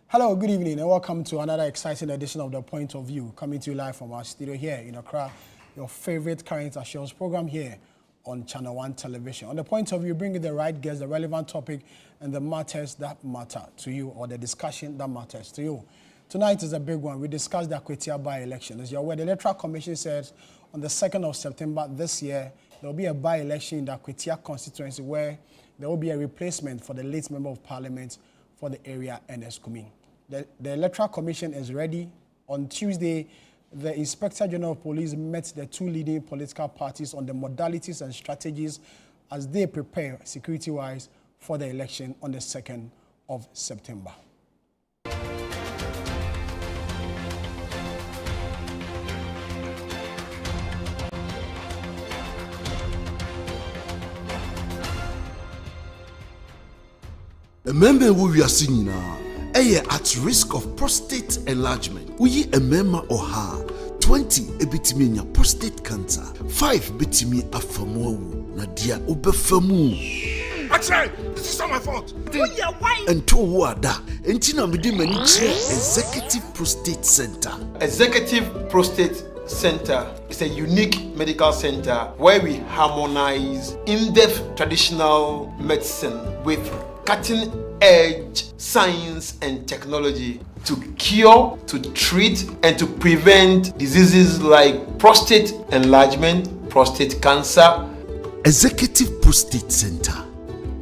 Hello, good evening, and welcome to another exciting edition of The Point of View, coming to you live from our studio here in Accra, your favorite current affairs program here on Channel 1 Television. On The Point of View, bring you the right guests, the relevant topic, and the matters that matter to you, or the discussion that matters to you. Tonight is a big one. We discussed the Akwatia by-election. As you're aware, the Electoral Commission says on the 2nd of September this year, there will be a by-election in the Akwatia constituency where there will be a replacement for the late Member of Parliament for the area, Ernest Kumi. The Electoral Commission is ready. On Tuesday, the Inspector General of Police met the two leading political parties on the modalities and strategies as they prepare security-wise for the election on the 2nd of September. A member we are seeing now, at risk of prostate enlargement. We a member or her 20 ebitimi prostate cancer, 5 bitimi afamu nadia ubefamu. Actually, this is not my fault. And to wada, entina midi manichi Executive Prostate Center. Executive Prostate Center is a unique medical center where we harmonize in-depth traditional medicine with cutting-edge science and technology to cure, to treat, and to prevent diseases like prostate enlargement, prostate cancer. Executive Prostate Center,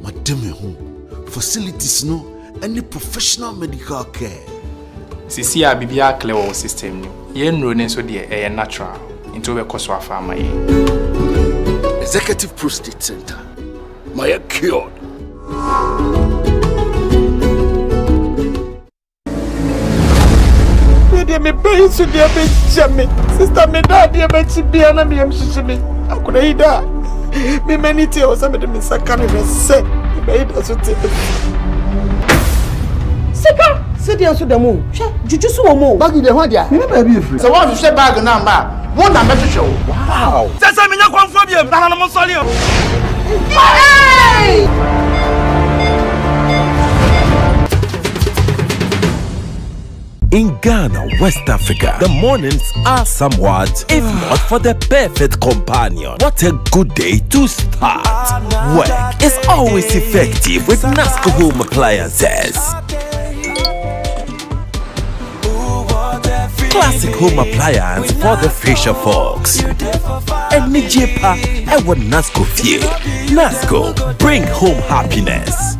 Madame Home, facilities no, any professional medical care. Sisi a bibia clear system ni. Ye nro ne so de natural. Into we koso afama ye. Executive Prostate Center, my cured. Me pay so dear be jame. Sister me da dear be chibiana me am shishimi. Akuna ida. Me many te o some de me sakana me se. Me ida so te. Sika, se dia so demo. Hwe, juju so wo mo. Bag de ho dia. Me ba bi free. So what you say bag na ma? Won na me show. Wow. Say me nya kwanfo bi e na na mo sole o. In Ghana, West Africa, the mornings are somewhat, if not for the perfect companion. What a good day to start. Work is always effective with NASCO Home Appliances. Classic home appliance for the fisher folks. And Nijepa, ewa NASCO fie. NASCO, bring home happiness.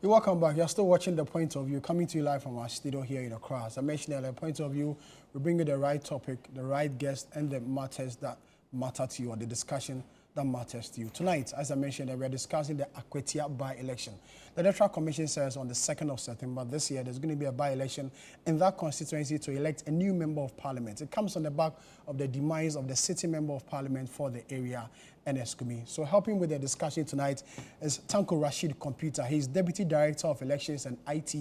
You're welcome back. You're still watching The Point of View, coming to you live from our studio here in Accra. As I mentioned earlier, The Point of View, we bring you the right topic, the right guest, and the matters that matter to you, or the discussion that matters to you. Tonight, as I mentioned, we are discussing the Akwatia by-election. The Electoral Commission says on the 2nd of September this year, there's going to be a by-election in that constituency to elect a new Member of Parliament. It comes on the back of the demise of the sitting Member of Parliament for the area, Ernest Kumi. So helping with the discussion tonight is Tanko Rashid Computer. He's Deputy Director of Elections and IT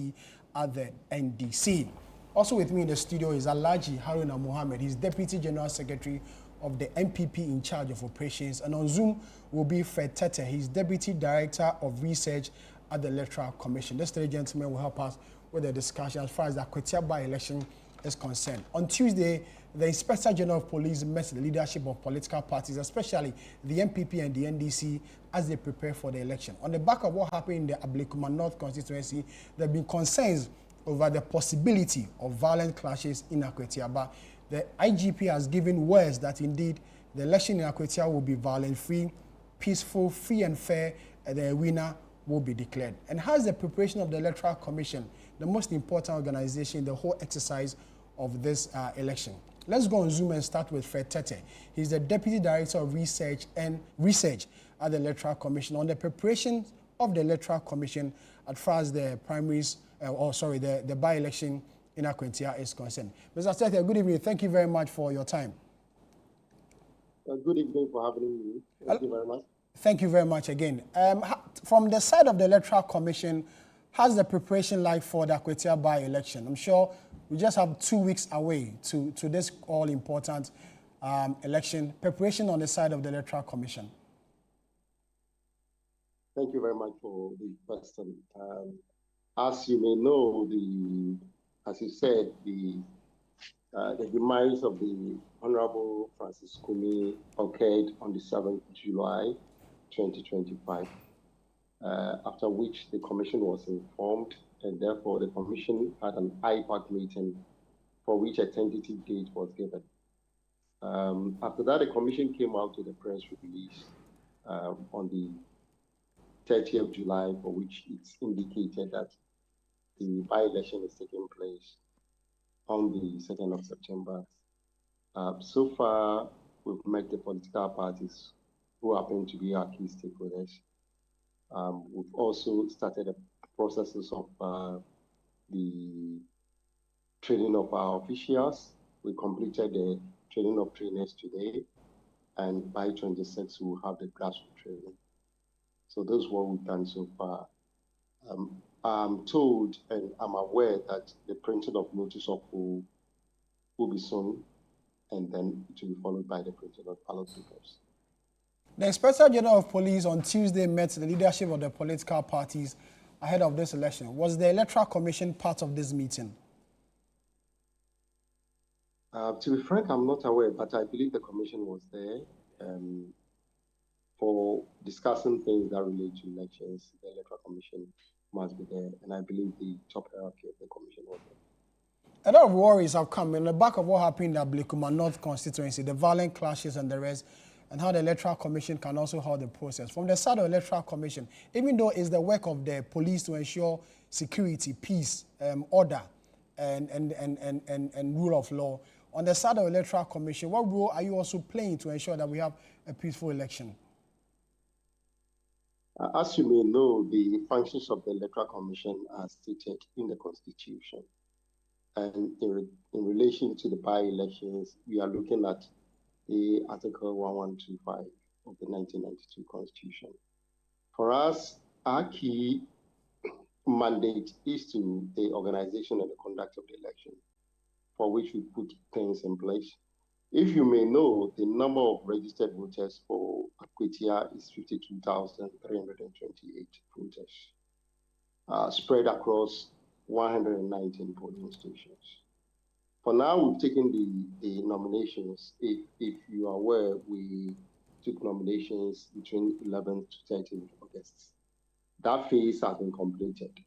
at the NDC. Also with me in the studio is Alhaji Haruna Mohammed. He's Deputy General Secretary of the MPP in charge of operations. And on Zoom will be Fred Tete. He's Deputy Director of Research at the Electoral Commission. These three gentlemen will help us with the discussion as far as the Akwatia by-election is concerned. On Tuesday, the Inspector General of Police met the leadership of political parties, especially the MPP and the NDC, as they prepare for the election. On the back of what happened in the Ablekuma North constituency, there have been concerns over the possibility of violent clashes in Akwatia. But the IGP has given words that indeed the election in Akwatia will be violent-free, peaceful, free and fair, and the winner will be declared. And how's the preparation of the Electoral Commission, the most important organization in the whole exercise of this election? Let's go on Zoom and start with Fred Tete. He's the Deputy Director of Research at the Electoral Commission on the preparation of the Electoral Commission as far as the primaries, the by-election in Akwatia is concerned. Mr. Tete, good evening. Thank you very much for your time. Good evening for having me. Thank you very much. Thank you very much again. From the side of the Electoral Commission, how's the preparation like for the Akwatia by-election? I'm sure we just have 2 weeks away to this all-important election. Preparation on the side of the Electoral Commission. Thank you very much for the question. As you may know, as you said, the demise of the Honorable Francis Kumi occurred on the 7th July 2025, after which the Commission was informed, and therefore the Commission had an IPAC meeting for which a tentative date was given. After that, the Commission came out with a press release on the 30th of July, for which it's indicated that the by-election is taking place on the 2nd of September. So far, we've met the political parties who happen to be our key stakeholders. We've also started the processes of the training of our officials. We completed the training of trainers today, and by 26, we'll have the grassroots training. So that's what we've done so far. I'm told and I'm aware that the printing of notice of poll will be soon, and then it will be followed by the printing of ballot papers. The Inspector General of Police on Tuesday met the leadership of the political parties ahead of this election. Was the Electoral Commission part of this meeting? To be frank, I'm not aware, but I believe the Commission was there for discussing things that relate to elections. The Electoral Commission must be there, and I believe the top hierarchy of the Commission was there. A lot of worries have come in the back of what happened at Blekuma North constituency, the violent clashes and the rest, and how the Electoral Commission can also hold the process. From the side of the Electoral Commission, even though it's the work of the police to ensure security, peace, order, and rule of law, on the side of the Electoral Commission, what role are you also playing to ensure that we have a peaceful election? As you may know, the functions of the Electoral Commission are stated in the Constitution. And in relation to the by-elections, we are looking at the Article 1125 of the 1992 Constitution. For us, our key mandate is to the organization and the conduct of the election, for which we put things in place. If you may know, the number of registered voters for Akwatia is 52,328 voters, spread across 119 polling stations. For now, we've taken the nominations. If you are aware, we took nominations between 11th to 13th August. That phase has been completed.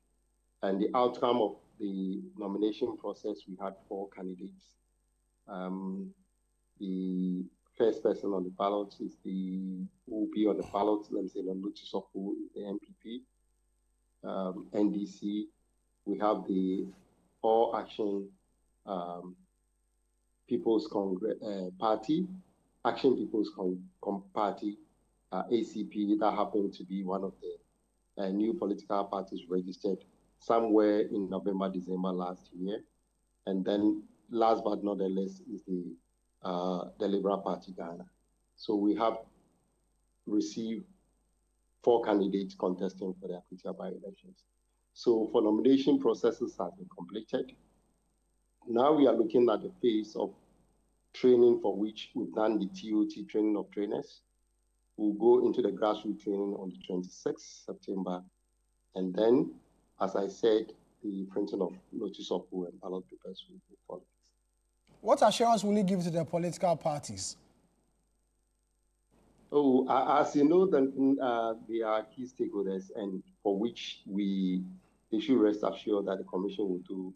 And the outcome of the nomination process, we had 4 candidates. The first person on the ballot is who will be on the ballot, let me say, the notice of who is the MPP, NDC. We have the All Action People's Party, Action People's Party, ACP, that happened to be one of the new political parties registered somewhere in November, December last year. And then last but not the least is the Liberal Party Ghana. So we have received 4 candidates contesting for the Akwatia by-elections. So for nomination processes have been completed. Now we are looking at the phase of training, for which we've done the TOT training of trainers. We'll go into the grassroots training on the 26th September. And then, as I said, the printing of notice of who and ballot papers will follow. What assurance will you give to the political parties? Oh, as you know, they are key stakeholders, and for which they should rest assured that the Commission will do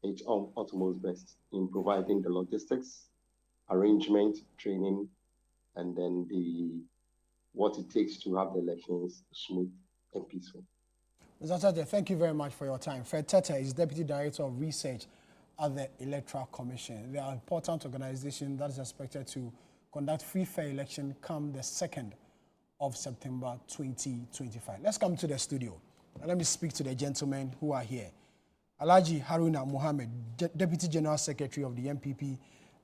its utmost best in providing the logistics, arrangement, training, and then what it takes to have the elections smooth and peaceful. Mr. Tete, thank you very much for your time. Fred Tete is Deputy Director of Research at the Electoral Commission. They are an important organization that is expected to conduct free, fair election come the 2nd of September 2025. Let's come to the studio. And let me speak to the gentlemen who are here. Alhaji Haruna Mohammed, Deputy General Secretary of the MPP,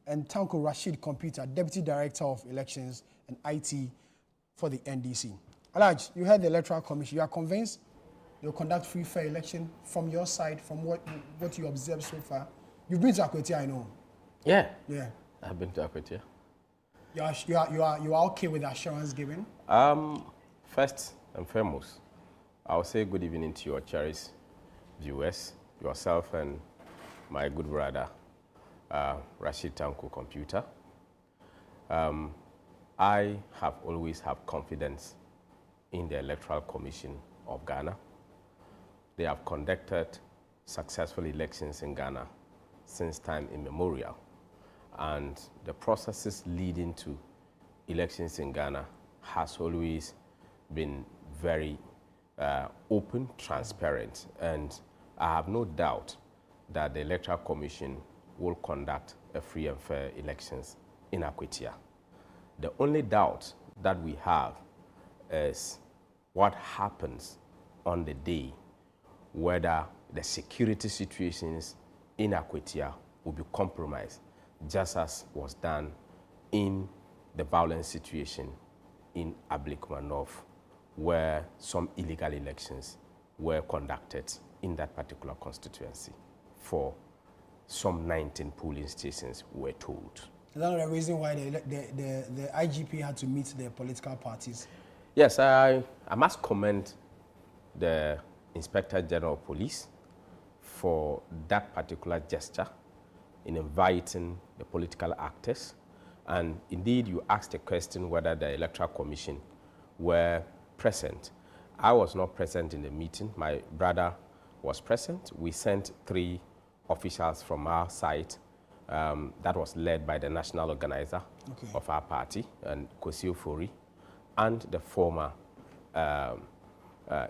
and Tanko Rashid Computer, Deputy Director of Elections and IT for the NDC. Alhaji, you heard the Electoral Commission. You are convinced you'll conduct free, fair election from your side, from what you observed so far. You've been to Akwatia, I know. Yeah. Yeah. I've been to Akwatia. You are okay with the assurance given? First and foremost, I'll say good evening to your cherished viewers, yourself and my good brother, Rashid Tanko Computer. I have always had confidence in the Electoral Commission of Ghana. They have conducted successful elections in Ghana since time immemorial. And the processes leading to elections in Ghana has always been very open, transparent, and I have no doubt that the Electoral Commission will conduct a free and fair elections in Akwatia. The only doubt that we have is what happens on the day, whether the security situations in Akwatia will be compromised, just as was done in the violent situation in Ablekuma North, where some illegal elections were conducted in that particular constituency for some 19 polling stations, were told. Is that the reason why the IGP had to meet the political parties? Yes, I must commend the Inspector General of Police for that particular gesture in inviting the political actors. And indeed, you asked a question whether the Electoral Commission were present. I was not present in the meeting. My brother was present. We sent 3 officials from our side that was led by the national organizer of our party, and Kwesi Ofori, and the former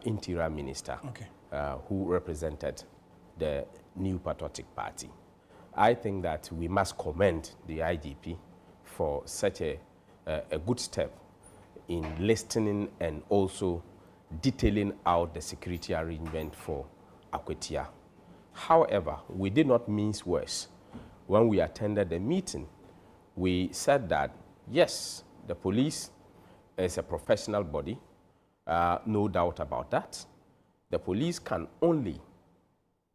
interior minister who represented the New Patriotic Party. I think that we must commend the IGP for such a good step in listening and also detailing out the security arrangement for Akwatia. However, we did not mince words. When we attended the meeting, we said that, yes, the police is a professional body, no doubt about that. The police can only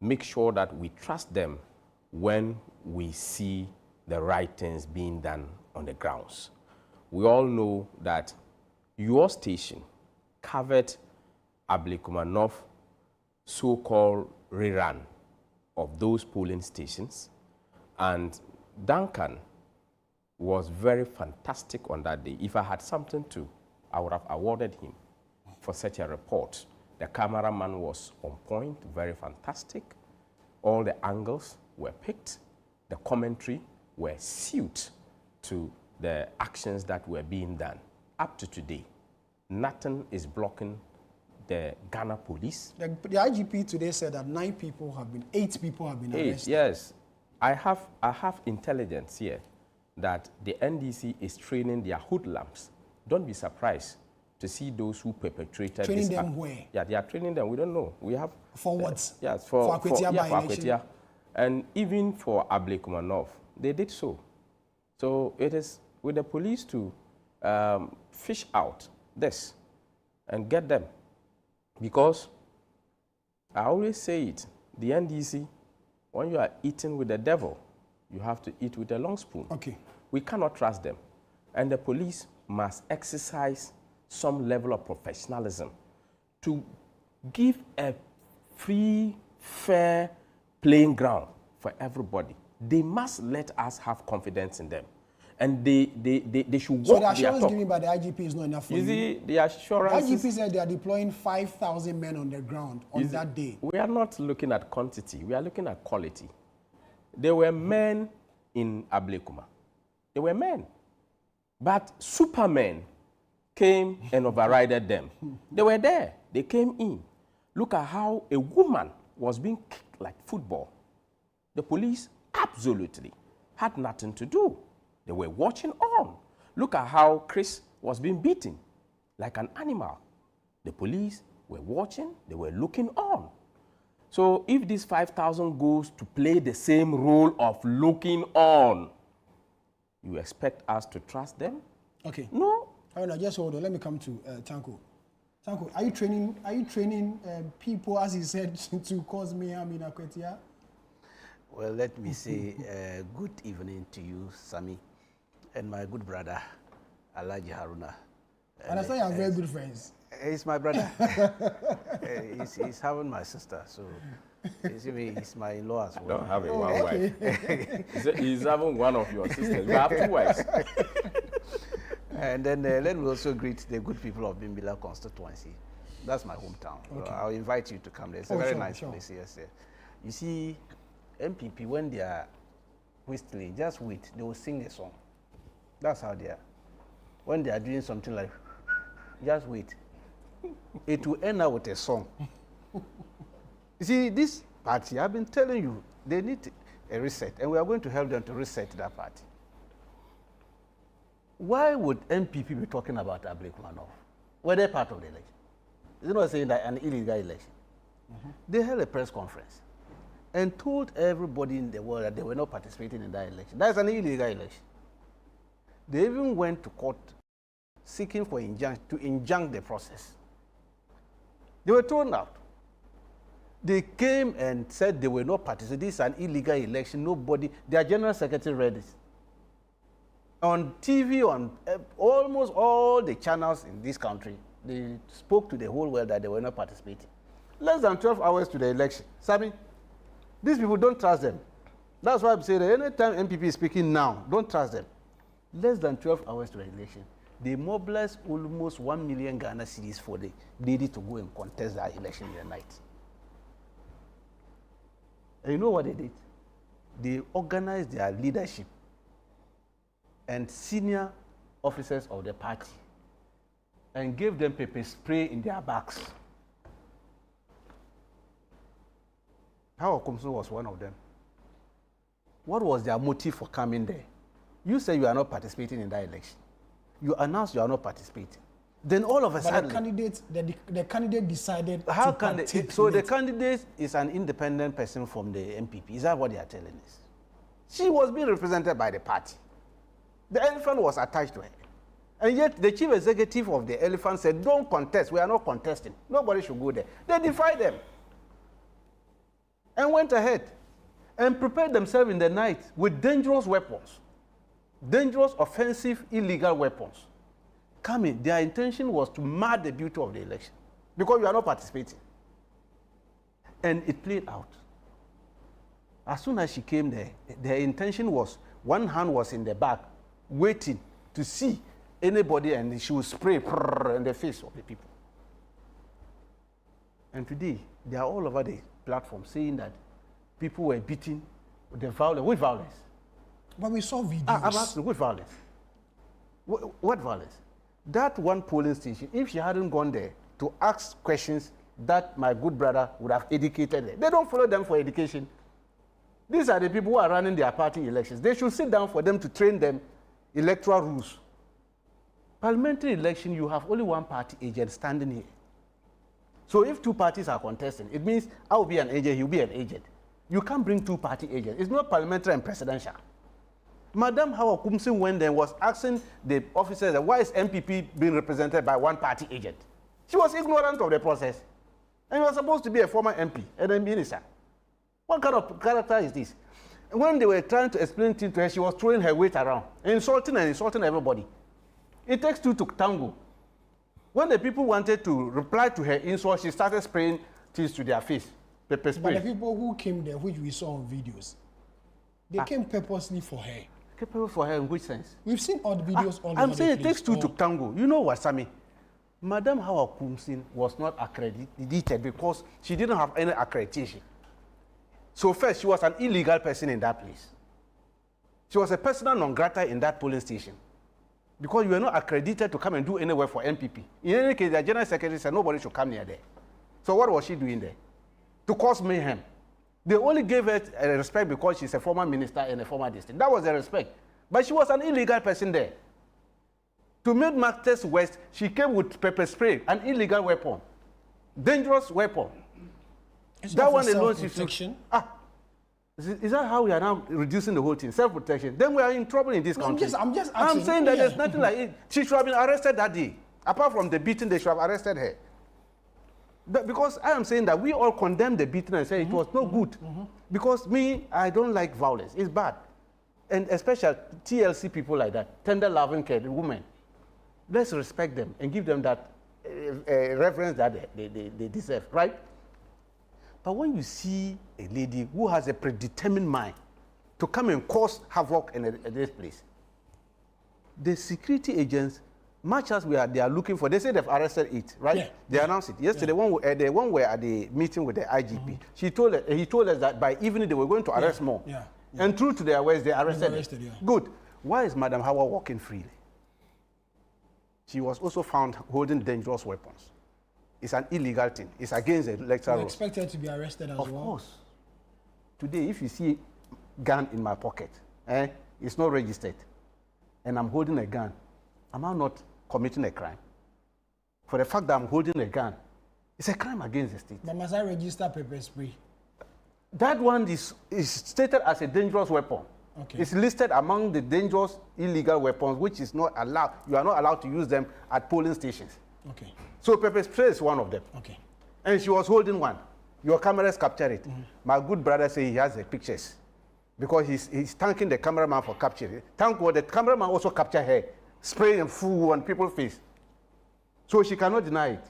make sure that we trust them when we see the right things being done on the grounds. We all know that your station covered Ablekuma North so-called rerun of those polling stations, and Duncan was very fantastic on that day. If I had something to, I would have awarded him for such a report. The cameraman was on point, very fantastic. All the angles were picked. The commentary were suited to the actions that were being done. Up to today, nothing is blocking the Ghana police. The IGP today said that 8 people have been arrested. Yes. I have intelligence here that the NDC is training their hoodlums. Don't be surprised to see those who perpetrated training this. Them where? Yeah, they are training them. We don't know. We have for what? Yes, for Akwatia by election. Akwatia, and even for Ablekuma North, they did so. So it is with the police to fish out this and get them, because I always say it. The NDC, when you are eating with the devil, you have to eat with a long spoon. Okay. We cannot trust them. And the police must exercise some level of professionalism to give a free, fair playing ground for everybody. They must let us have confidence in them. And they should So walk the assurance their talk. given by the IGP is not enough for you? You see, the assurance... The IGP said they are deploying 5,000 men on the ground on that day. We are not looking at quantity. We are looking at quality. There were men in Ablekuma. There were men. But supermen came and overrided them. They were there. They came in. Look at how a woman was being kicked like football. The police absolutely had nothing to do. They were watching on. Look at how Chris was being beaten like an animal. The police were watching. They were looking on. So if this 5,000 goes to play the same role of looking on, you expect us to trust them? Okay. No. All right, now just hold on. Let me come to Tanko. Sanko, are you training people, as he said, to cause mayhem in Akwatia? Well, let me say good evening to you, Sami, and my good brother, Alhaji Haruna. And I say you are very good friends. He's my brother. He's having my sister, so he's my in-law as well. Don't have a one wife. He's having one of your sisters. You have two wives. And then let me also greet the good people of Bimbilla constituency. That's my hometown. Okay. I'll invite you to come there. It's a very nice place. Yes, yes. You see, MPP, when they are whistling, just wait. They will sing a song. That's how they are. When they are doing something like, just wait. It will end up with a song. You see, this party, I've been telling you, they need a reset, and we are going to help them to reset that party. Why would MPP be talking about a break one off? Were they part of the election? Is it not saying that an illegal election? They held a press conference and told everybody in the world that they were not participating in that election. That's an illegal election. They even went to court seeking for to injunct the process. They were thrown out. They came and said they were not participating. This is an illegal election. Nobody, their general secretary read it. On TV, on almost all the channels in this country, they spoke to the whole world that they were not participating. Less than 12 hours to the election. Sami, these people, don't trust them. That's why I'm saying that anytime MPP is speaking now, don't trust them. Less than 12 hours to the election, they mobilized almost 1 million Ghana cedis for the lady to go and contest that election in the night. And you know what they did? They organized their leadership and senior officers of the party and gave them pepper spray in their bags. Howard Kumsu was one of them. What was their motive for coming there? You say you are not participating in that election. You announced you are not participating. Then all of a sudden, the candidate decided how to can partake so in the it. candidate is an independent person from the MPP. Is that what they are telling us? She was being represented by the party. The elephant was attached to her. And yet the chief executive of the elephant said, don't contest. We are not contesting. Nobody should go there. They defied them and went ahead and prepared themselves in the night with dangerous weapons, dangerous, offensive, illegal weapons. Coming, their intention was to mar the beauty of the election because you are not participating. And it played out. As soon as she came there, their intention was, one hand was in the back, waiting to see anybody, and she would spray in the face of the people. And today, they are all over the platform saying that people were beaten with violence. But we saw videos. I'm asking, with violence? What violence? That one polling station, if she hadn't gone there to ask questions that my good brother would have educated her. They don't follow them for education. These are the people who are running their party elections. They should sit down for them to train them electoral rules. Parliamentary election, you have only one party agent standing here. So if two parties are contesting, it means I will be an agent, he will be an agent. You can't bring two party agents. It's not parliamentary and presidential. Madam Howard Kumsin went there and was asking the officers, why is MPP being represented by one party agent? She was ignorant of the process. And you were supposed to be a former MP and a minister. What kind of character is this? And when they were trying to explain things to her, she was throwing her weight around, insulting everybody. It takes two to tango. When the people wanted to reply to her insult, she started spraying things to their face, pepper spray. But the people who came there, which we saw on videos, they came purposely for her. Purposely for her in which sense? We've seen all the videos all I'm over saying the it takes place. two to tango. You know what, Sami? Madam Howard Kumsin was not accredited because she didn't have any accreditation. So first, she was an illegal person in that place. She was a persona non grata in that polling station because you were not accredited to come and do any work for MPP. In any case, the general secretary said nobody should come near there. So what was she doing there? To cause mayhem. They only gave her respect because she's a former minister and a former district. That was the respect. But she was an illegal person there. To make matters worse, she came with pepper spray, an illegal weapon, dangerous weapon. That one alone, protection. Is that how we are now reducing the whole thing? Self-protection. Then we are in trouble in this country. I'm just asking. I'm saying that there's nothing like it. She should have been arrested that day. Apart from the beating, they should have arrested her. Because I am saying that we all condemn the beating and say it was no good. Because me, I don't like violence. It's bad. And especially TLC people like that, tender loving care, the women. Let's respect them and give them that reverence that they deserve, right? But when you see a lady who has a predetermined mind to come and cause havoc in this place, the security agents, much as they are looking for, they say they've arrested it, right? Yeah. They announced it yesterday. The one were at the meeting with the IGP. He told us that by evening they were going to arrest more. Yeah. And true to their words, they arrested it. Yeah. Good. Why is Madam Hawa walking freely? She was also found holding dangerous weapons. It's an illegal thing. It's against the electoral law. Expect her to be arrested as well. Of course. Today, if you see a gun in my pocket, it's not registered, and I'm holding a gun, am I not committing a crime? For the fact that I'm holding a gun, it's a crime against the state. But must I register pepper spray? That one is stated as a dangerous weapon. Okay. It's listed among the dangerous illegal weapons, which is not allowed. You are not allowed to use them at polling stations. Okay. So pepper spray is one of them. Okay. And she was holding one. Your cameras captured it. My good brother says he has the pictures because he's thanking the cameraman for capturing it. Thank God the cameraman also captured her, spraying food on people's face. So she cannot deny it.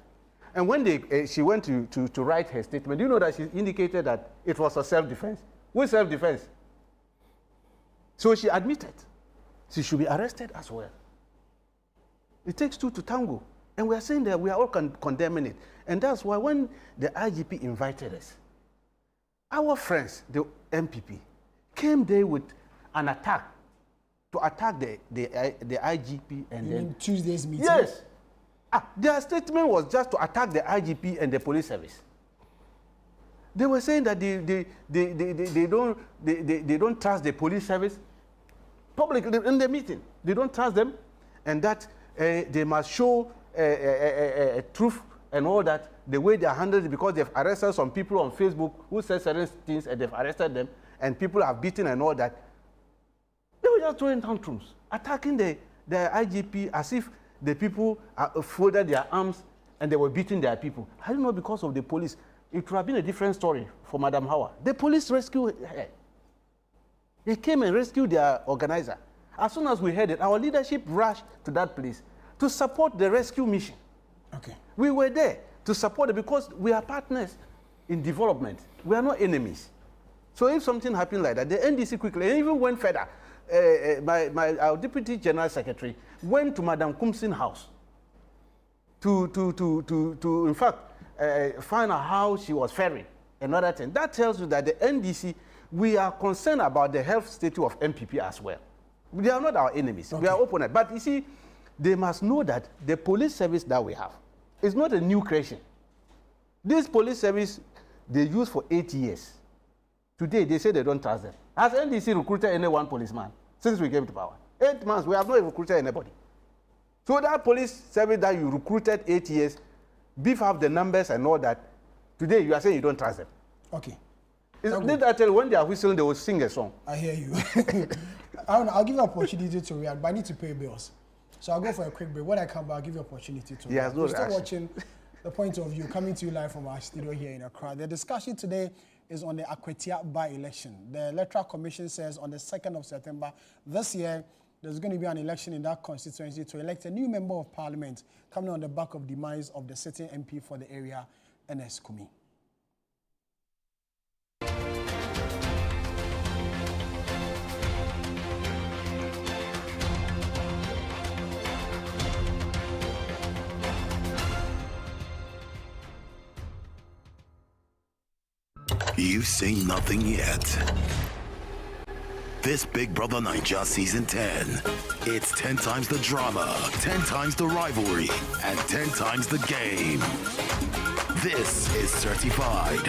And when she went to write her statement, you know that she indicated that it was a self-defense. With self-defense. So she admitted. She should be arrested as well. It takes two to tango. And we are saying that we are all condemning it. And that's why when the IGP invited us, our friends, the MPP, came there with an attack to attack the IGP and then Tuesday's meeting. Yes. Their statement was just to attack the IGP and the police service. They were saying that they don't trust the police service publicly in the meeting. They don't trust them, and that they must show truth and all that, the way they are handled, because they've arrested some people on Facebook who said certain things and they've arrested them, and people have beaten and all that. They were just throwing tantrums, attacking the IGP as if the people folded their arms and they were beating their people. I don't know, because of the police. It would have been a different story for Madam Hawa. The police rescued her. They came and rescued their organizer. As soon as we heard it, our leadership rushed to that place to support the rescue mission. Okay. We were there to support it because we are partners in development. We are not enemies. So if something happened like that, the NDC quickly, and even went further. Our Deputy General Secretary went to Madam Kumsin's house to in fact, find out how she was faring, another thing. That tells you that the NDC, we are concerned about the health status of MPP as well. They are not our enemies. Okay. We are opponents. But you see, they must know that the police service that we have is not a new creation. This police service, they use for 8 years. Today, they say they don't trust them. Has NDC recruited any one policeman since we came to power? 8 months, we have not recruited anybody. So that police service that you recruited 8 years, beef up the numbers and all that, today you are saying you don't trust them. Okay. Did I tell you, when they are whistling, they will sing a song? I hear you. I'll give you an opportunity to react, but I need to pay bills. So I'll go for a quick break. When I come back, I'll give you an opportunity to react. You're still watching The Point of View, coming to you live from our studio here in Accra. The discussion today is on the Akwatia by-election. The Electoral Commission says on the 2nd of September this year, there's going to be an election in that constituency to elect a new member of parliament, coming on the back of demise of the sitting MP for the area, Ernest Kumi. You've seen nothing yet. This Big Brother Naija Season 10. It's 10 times the drama, 10 times the rivalry, and 10 times the game. This is certified.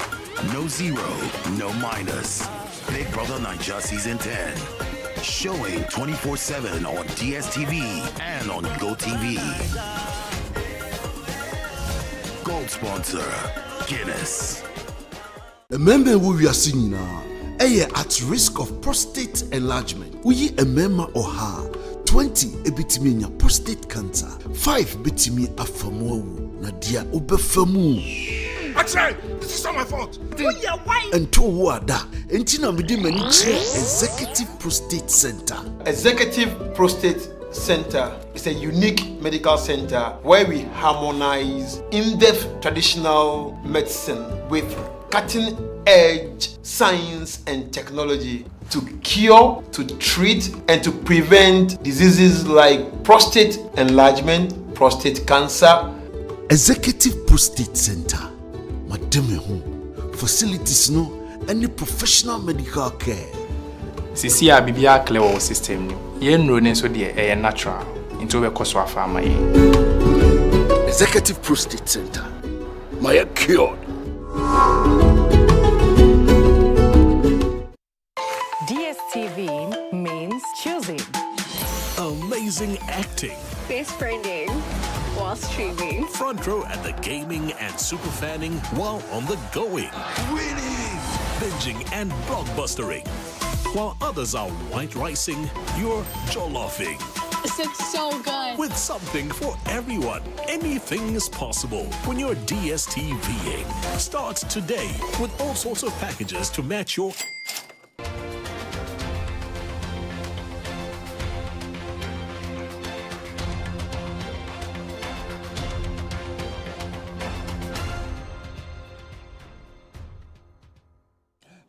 No zero, no minus. Big Brother Naija Season 10. Showing 24/7 on DSTV and on GoTV. Gold sponsor, Guinness. A member who we are seeing now, at risk of prostate enlargement. We a member or her 20 ebitiminya prostate cancer, 5 bitimi afamu na dia obefamu. Actually, this is not my fault. And to wada, entina midi maniche Executive Prostate Center. Executive Prostate Center is a unique medical center where we harmonize in-depth traditional medicine with cutting-edge science and technology to cure, to treat, and to prevent diseases like prostate enlargement, prostate cancer. Executive Prostate Center. Madame facilities no any professional medical care. Sisi a bibia clear system ni. Ye nro ne so de natural. Into we koso afa ma ye. Executive Prostate Center. My cured. DSTV means choosing. Amazing acting. Face branding while streaming. Front row at the gaming and super fanning while on the going. Winning! Binging and blockbustering. While others are white ricing, you're jolloffing. This looks so good. With something for everyone, anything is possible when you're DSTVing. Start today with all sorts of packages to match your...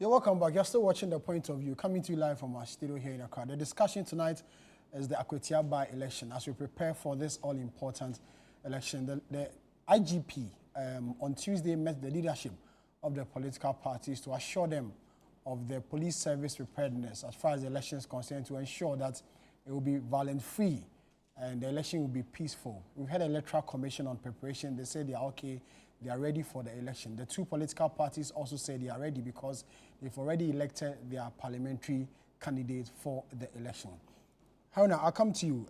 You're welcome back. You're still watching The Point of View, coming to you live from our studio here in Accra. The discussion tonight is the Akwatia by-election. As we prepare for this all-important election, the IGP on Tuesday met the leadership of the political parties to assure them of the police service preparedness as far as the election is concerned, to ensure that it will be violent-free and the election will be peaceful. We've had the Electoral Commission on preparation. They say they are okay. They are ready for the election. The two political parties also say they are ready because they've already elected their parliamentary candidate for the election. Haruna, I'll come to you.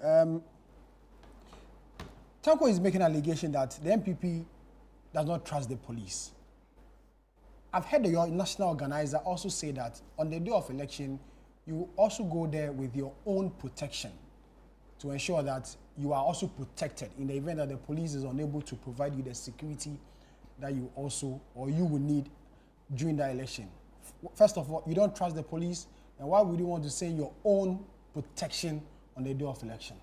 Tanko is making an allegation that the MPP does not trust the police. I've heard your national organizer also say that on the day of election, you also go there with your own protection to ensure that you are also protected in the event that the police is unable to provide you the security that you also or you will need during the election. First of all, you don't trust the police, and why would you want to send your own protection on the day of election?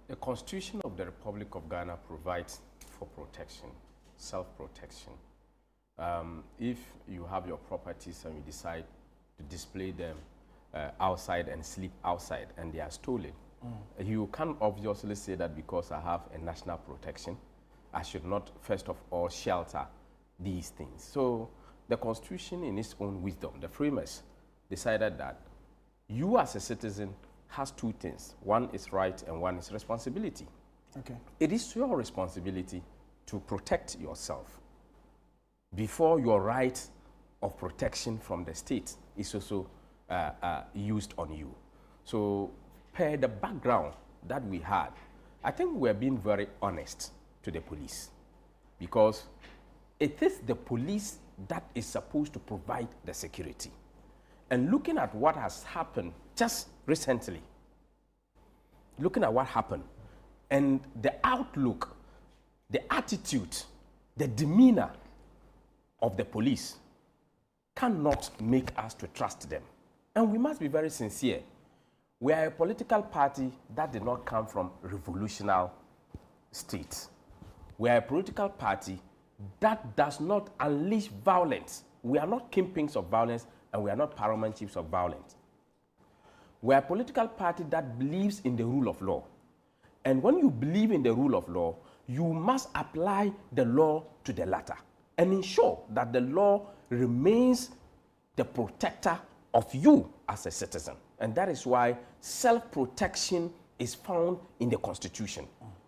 The Constitution of the Republic of Ghana provides for protection, self-protection. If you have your properties and you decide to display them outside and sleep outside and they are stolen, you can obviously say that because I have a national protection, I should not, first of all, shelter these things. So the Constitution, in its own wisdom, the framers decided that you as a citizen has two things. One is right and one is responsibility. Okay. It is your responsibility to protect yourself before your right of protection from the state is also used on you. So per the background that we had, I think we're being very honest to the police, because it is the police that is supposed to provide the security. And looking at what has happened just recently, looking at what happened and the outlook, the attitude, the demeanor of the police cannot make us to trust them. And we must be very sincere. We are a political party that did not come from revolutionary states. We are a political party that does not unleash violence. We are not kingpins of violence, and we are not paramount chiefs of violence. We are a political party that believes in the rule of law. And when you believe in the rule of law, you must apply the law to the latter and ensure that the law remains the protector of you as a citizen. And that is why self-protection is found in the Constitution.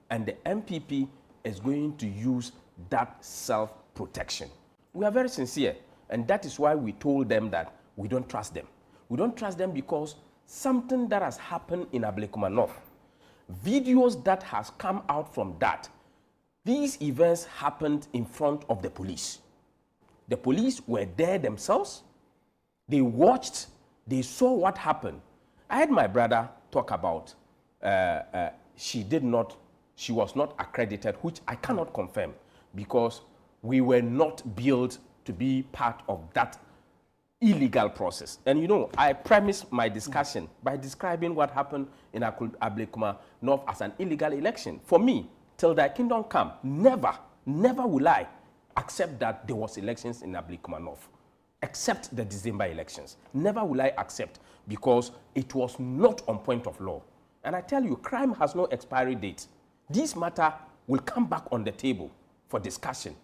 And the MPP is going to use that self-protection. We are very sincere, and that is why we told them that we don't trust them. We don't trust them because something that has happened in Ablekuma North, videos that has come out from that, these events happened in front of the police. The police were there themselves. They watched, they saw what happened. I heard my brother talk about she was not accredited, which I cannot confirm, because we were not built to be part of that illegal process. And you know, I premised my discussion by describing what happened in Ablekuma North as an illegal election. For me, till thy kingdom come, never will I accept that there was elections in Ablekuma North, except the December elections. Never will I accept, because it was not on point of law. And I tell you, crime has no expiry date. This matter will come back on the table for discussion.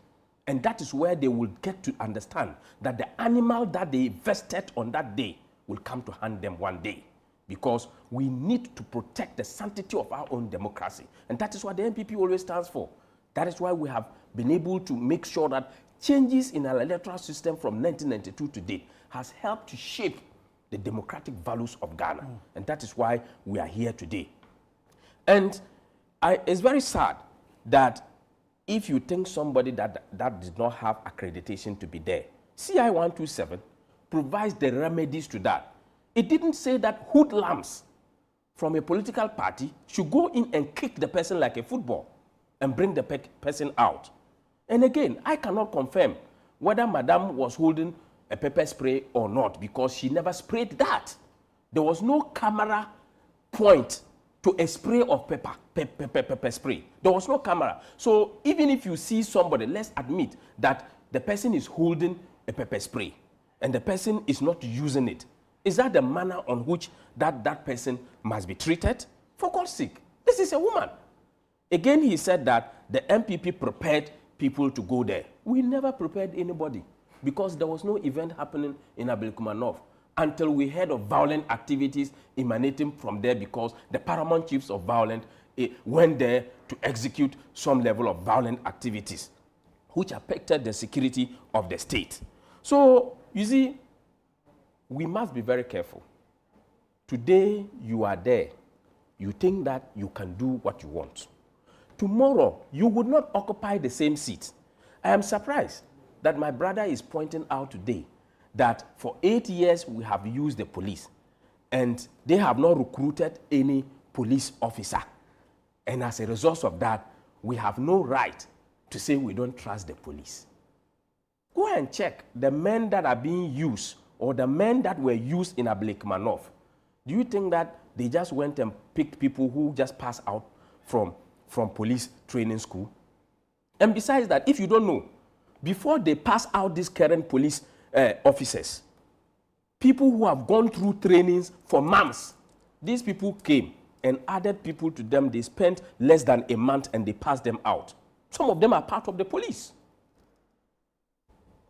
And that is where they will get to understand that the animal that they vested on that day will come to hand them one day. Because we need to protect the sanctity of our own democracy. And that is what the NPP always stands for. That is why we have been able to make sure that changes in our electoral system from 1992 to date has helped to shape the democratic values of Ghana. And that is why we are here today. And it's very sad that if you think somebody that did not have accreditation to be there, CI 127 provides the remedies to that. It didn't say that hoodlums from a political party should go in and kick the person like a football and bring the person out. And again, I cannot confirm whether Madam was holding a pepper spray or not, because she never sprayed that. There was no camera point to a spray of pepper spray. There was no camera. So even if you see somebody, let's admit that the person is holding a pepper spray and the person is not using it. Is that the manner on which that person must be treated? For God's sake, this is a woman. Again, he said that the MPP prepared people to go there. We never prepared anybody, because there was no event happening in Ablekuma North until we heard of violent activities emanating from there, because the paramount chiefs of violence went there to execute some level of violent activities which affected the security of the state. So, you see, we must be very careful. Today, you are there. You think that you can do what you want. Tomorrow, you would not occupy the same seat. I am surprised that my brother is pointing out today that for 8 years we have used the police and they have not recruited any police officer. And as a result of that, we have no right to say we don't trust the police. Go and check the men that are being used or the men that were used in Ablekuma North. Do you think that they just went and picked people who just passed out from police training school? And besides that, if you don't know, before they pass out these current police officers, people who have gone through trainings for months, these people came and added people to them. They spent less than a month and they passed them out. Some of them are part of the police.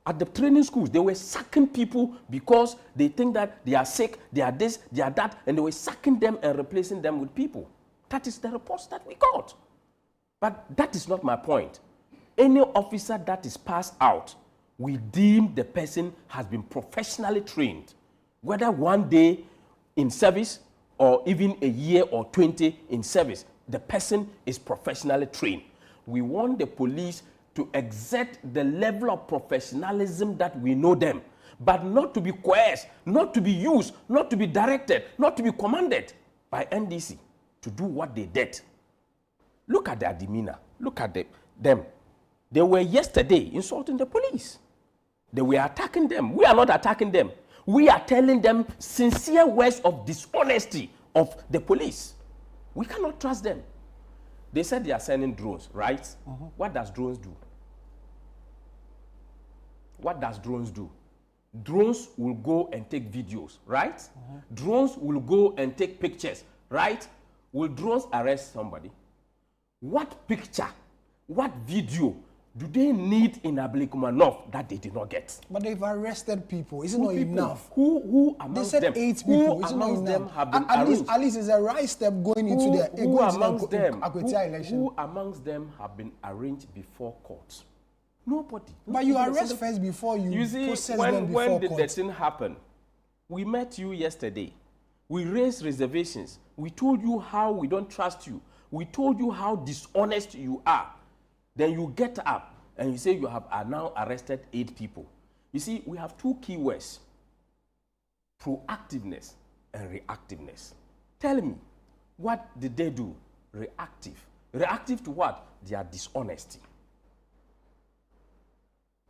At the training schools, they were sacking people because they think that they are sick, they are this, they are that, and they were sacking them and replacing them with people. That is the reports that we got. But that is not my point. Any officer that is passed out, we deem the person has been professionally trained, whether one day in service or even a year or 20 in service. The person is professionally trained. We want the police to exert the level of professionalism that we know them, but not to be coerced, not to be used, not to be directed, not to be commanded by NDC to do what they did. Look at their demeanor. Look at them. They were yesterday insulting the police. They were attacking them. We are not attacking them. We are telling them sincere words of dishonesty of the police. We cannot trust them. They said they are sending drones, right? What does drones do? What does drones do? Drones will go and take videos, right? Drones will go and take pictures, right? Will drones arrest somebody? What picture, what video do they need in Ablekuma North that they did not get? But they've arrested people. Is it not enough? Who amongst them? They said 8 people. Who is it not amongst them enough? have been At arraigned? least it's a right step going into the Akwatia election. Who amongst them have been arraigned before court? Nobody. But you arrest first before you process them before when did court. the thing happen? We met you yesterday. We raised reservations. We told you how we don't trust you. We told you how dishonest you are. Then you get up and you say you have now arrested 8 people. You see, we have 2 key words: proactiveness and reactiveness. Tell me, what did they do? Reactive. Reactive to what? Their dishonesty.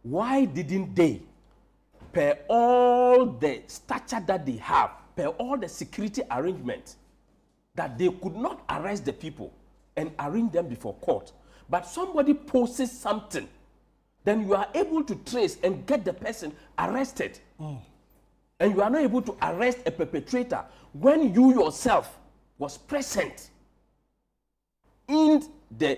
why didn't they, per all the stature that they have, per all the security arrangements, that they could not arrest the people and arraign them before court, but somebody posts something, then you are able to trace and get the person arrested. And you are not able to arrest a perpetrator when you yourself was present in the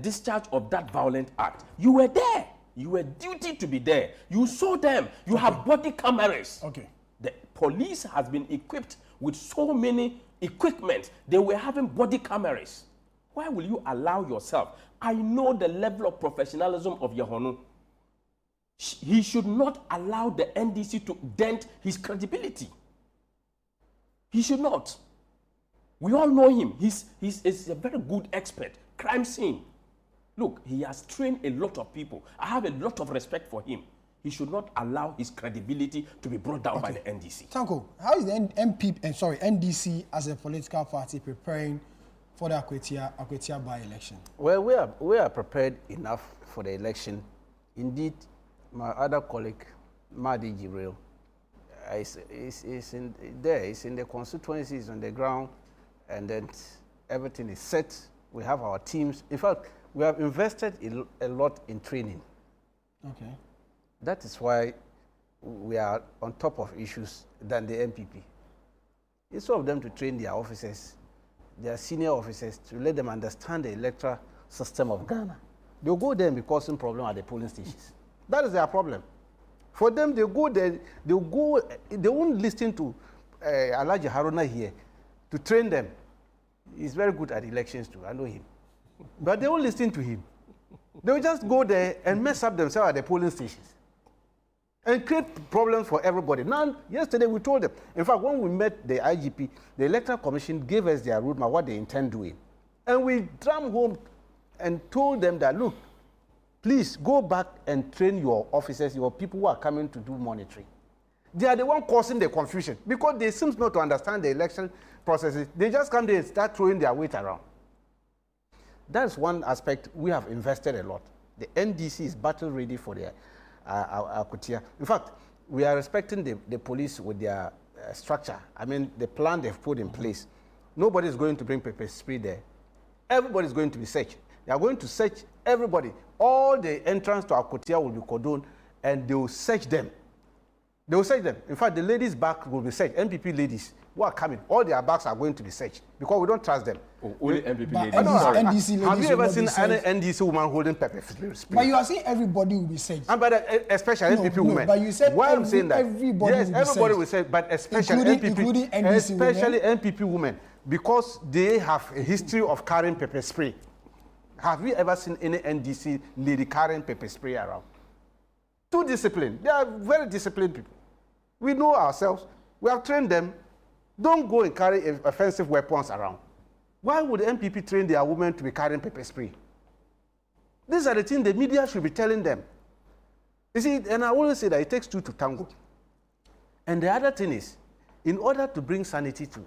discharge of that violent act. You were there. You were duty to be there. You saw them. You have body cameras. Okay. The police has been equipped with so many equipment. They were having body cameras. Why will you allow yourself? I know the level of professionalism of Yehonu. He should not allow the NDC to dent his credibility. He should not. We all know him. He's a very good expert. Crime scene. Look, he has trained a lot of people. I have a lot of respect for him. He should not allow his credibility to be brought down by the NDC. Tanko, how is the NDC as a political party preparing for the Akwatia by-election? Well, we are prepared enough for the election. Indeed, my other colleague, Madi Jibril, is in there. It's in the constituencies on the ground, and then everything is set. We have our teams. In fact, we have invested a lot in training. Okay. That is why we are on top of issues than the MPP. It's of them to train their officers, their senior officers, to let them understand the electoral system of Ghana. They'll go there and be causing problems at the polling stations. That is their problem. For them, they go there, they won't listen to Alhaji Haruna here to train them. He's very good at elections too, I know him. But they won't listen to him. They will just go there and mess up themselves at the polling stations and create problems for everybody. Now, yesterday we told them, in fact, when we met the IGP, the Electoral Commission gave us their roadmap, what they intend doing. And we drummed home and told them that, look, please go back and train your officers, your people who are coming to do monitoring. They are the one causing the confusion because they seem not to understand the election processes. They just come there and start throwing their weight around. That's one aspect we have invested a lot. The NDC is battle ready for their Akwatia. In fact, we are respecting the police with their structure. I mean, the plan they've put in place. Nobody is going to bring pepper spray there. Everybody is going to be searched. They are going to search everybody. All the entrance to Akwatia will be cordoned, and they will search them. They will search them. In fact, the ladies' back will be searched. MPP ladies who are coming, all their backs are going to be searched because we don't trust them. Only MPP ladies. NDC ladies. Have you ever seen any NDC woman holding pepper spray? But you are saying everybody will be searched. And but especially MPP women. But you said why I'm saying that? Everybody yes, will be everybody will say, but especially including NDC especially women. MPP women, because they have a history of carrying pepper spray. Have you ever seen any NDC lady carrying pepper spray around? Too disciplined. They are very disciplined people. We know ourselves. We have trained them. Don't go and carry offensive weapons around. Why would MPP train their women to be carrying pepper spray? These are the things the media should be telling them. You see, and I always say that it takes two to tango. And the other thing is, in order to bring sanity to,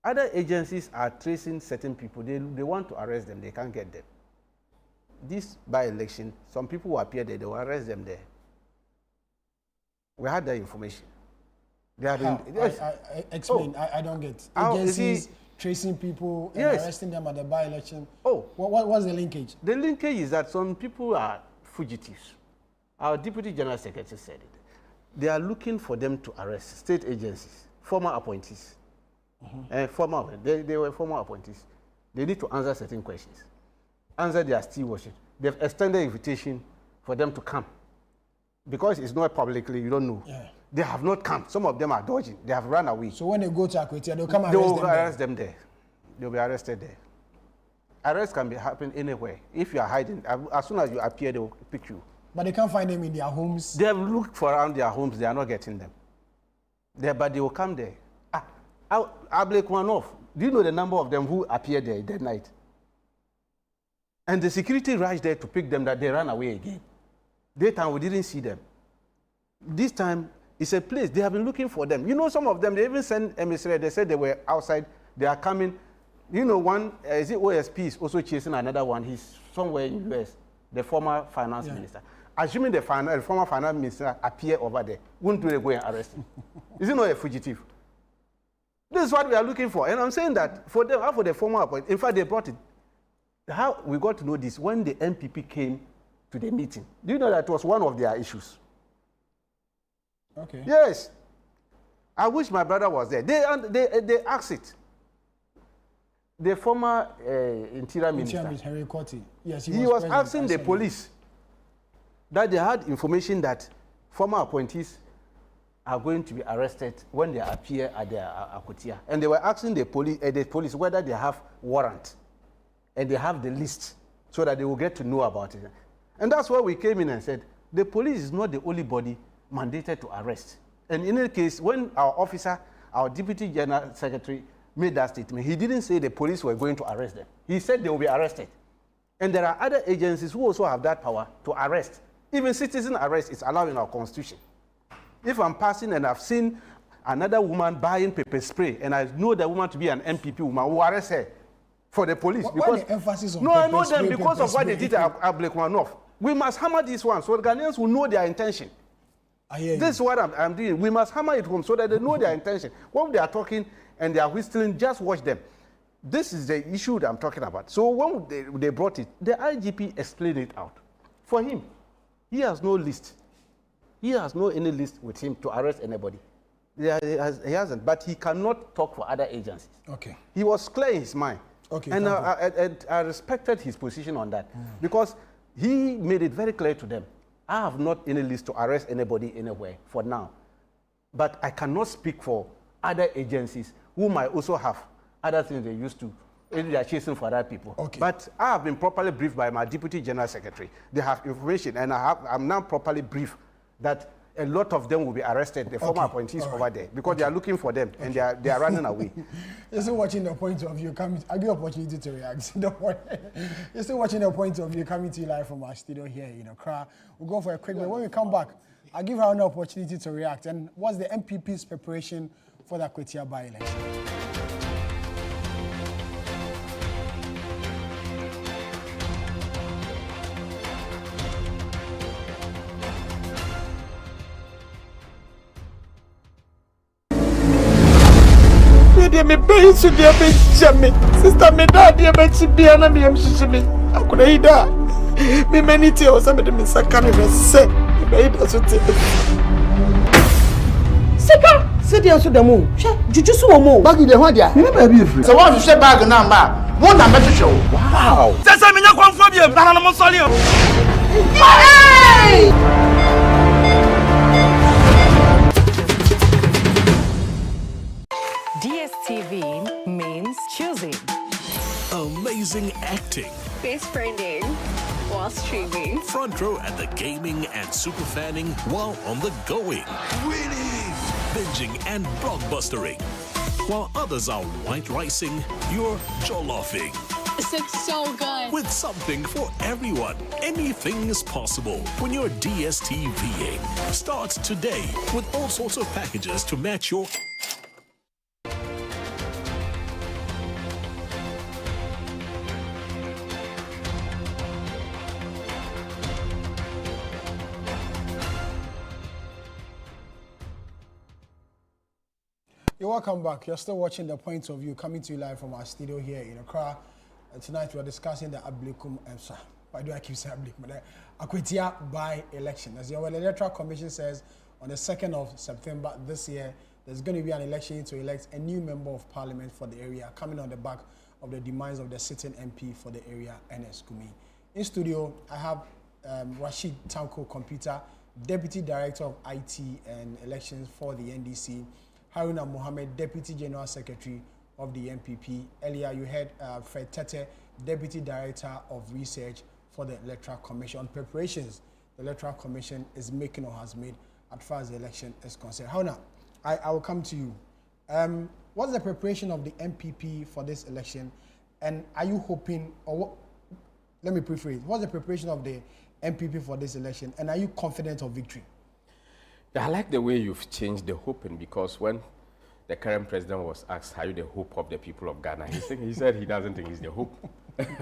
other agencies are tracing certain people. They want to arrest them. They can't get them. This by-election, some people who appear there, they will arrest them there. We had that information. They have been, yes. Explain. I don't get. Agencies tracing people and arresting them at the by-election. What's the linkage? The linkage is that some people are fugitives. Our Deputy General Secretary said it. They are looking for them to arrest state agencies, former appointees. They were former appointees. They need to answer certain questions. Answer their stewardship. They've extended invitation for them to come. Because it's not publicly, you don't know. Yeah. They have not come. Some of them are dodging. They have run away. So when they go to Akwatia, they'll come and arrest them there. They'll be arrested there. Arrest can be happen anywhere. If you are hiding, as soon as you appear, they will pick you. But they can't find them in their homes. They have looked around their homes. They are not getting them. But they will come there. I'll break one off. Do you know the number of them who appeared there that night? And the security rushed there to pick them, that they ran away again. Daytime, we didn't see them. This time, it's a place. They have been looking for them. You know, some of them, they even sent emissary. They said they were outside. They are coming. You know, one, is it OSP is also chasing another one. He's somewhere in the US. the former finance minister. Assuming the former finance minister appear over there, wouldn't they go and arrest him? Is he not a fugitive? This is what we are looking for. And I'm saying that for them, for the former appointment, in fact, they brought it. How we got to know this when the MPP came to the meeting. Do you know that was one of their issues? Okay. Yes. I wish my brother was there. They asked it. The former Interior Minister, Henry Akwatia. Yes, he was asking the police that they had information that former appointees are going to be arrested when they appear at the Akwatia. And they were asking the police whether they have warrant and they have the list so that they will get to know about it. And that's why we came in and said, the police is not the only body mandated to arrest. And in any case, when our officer, our Deputy General Secretary, made that statement, he didn't say the police were going to arrest them. He said they will be arrested. And there are other agencies who also have that power to arrest. Even citizen arrest is allowed in our constitution. If I'm passing and I've seen another woman buying pepper spray and I know the woman to be an MPP woman, who arrest her for the police. Why the emphasis on I know them because of what they did at Ablequanoff. We must hammer this one so the Ghanaians will know their intention. This is what I'm doing. We must hammer it home so that they know their intention. When they are talking and they are whistling, just watch them. This is the issue that I'm talking about. So when they brought it, the IGP explained it out. For him, he has no list. He has no any list with him to arrest anybody. He hasn't, but he cannot talk for other agencies. Okay. He was clear in his mind. Okay. And I respected his position on that because he made it very clear to them. I have not any list to arrest anybody anywhere for now. But I cannot speak for other agencies who might also have other things they used to. They are chasing for other people. Okay. But I have been properly briefed by my Deputy General Secretary. They have information, and I'm now properly briefed that a lot of them will be arrested, the former appointees over there, because they are looking for them and they are running away. You're still watching the point of view coming. I give you opportunity to react. Don't worry. You're still watching the point of view coming to you live from our studio here in Accra. We'll go for a quick break. When we come back, I'll give her an opportunity to react. And what's the MPP's preparation for the Akwatia by-election? Me pay so dear be jame. Sister me dad dear be chibia na me amshishimi. Akuna ida. Me many tell some me sakana be say. Me ida so te. Sika, se dia so demo. Hwe juju so wo mo. Bag de ho dia. Me ba bi free. So what you say bag na ma. Mo na me show. Wow. Say me nya kwanfo bi e na na mo sole o. Hey! DSTV means choosing. Amazing acting. Face branding while streaming. Front row at the gaming and super fanning while on the going. Winning! Binging and blockbustering. While others are white ricing, you're jolloffing. This looks so good. With something for everyone, anything is possible when you're DSTVing. Start today with all sorts of packages to match your... You're welcome back. You're still watching The Point of View coming to you live from our studio here in Accra. And tonight we are discussing the why do I keep saying Ablikum? The Akwatia by-election. As the Electoral Commission says, on the 2nd of September this year, there's going to be an election to elect a new member of parliament for the area, coming on the back of the demise of the sitting MP for the area, Ernest Kumi. In studio, I have Rashid Tanko Computer, Deputy Director of IT and Elections for the NDC, Haruna Mohammed, Deputy General Secretary of the MPP. Earlier, you heard Fred Tete, Deputy Director of Research for the Electoral Commission. On preparations the Electoral Commission is making or has made as far as the election is concerned. Haruna, I will come to you. What's the preparation of the MPP for this election? And are you hoping, or what, let me rephrase, what's the preparation of the MPP for this election? And are you confident of victory? I like the way you've changed the hoping, because when the current president was asked, are you the hope of the people of Ghana? He said he doesn't think he's the hope,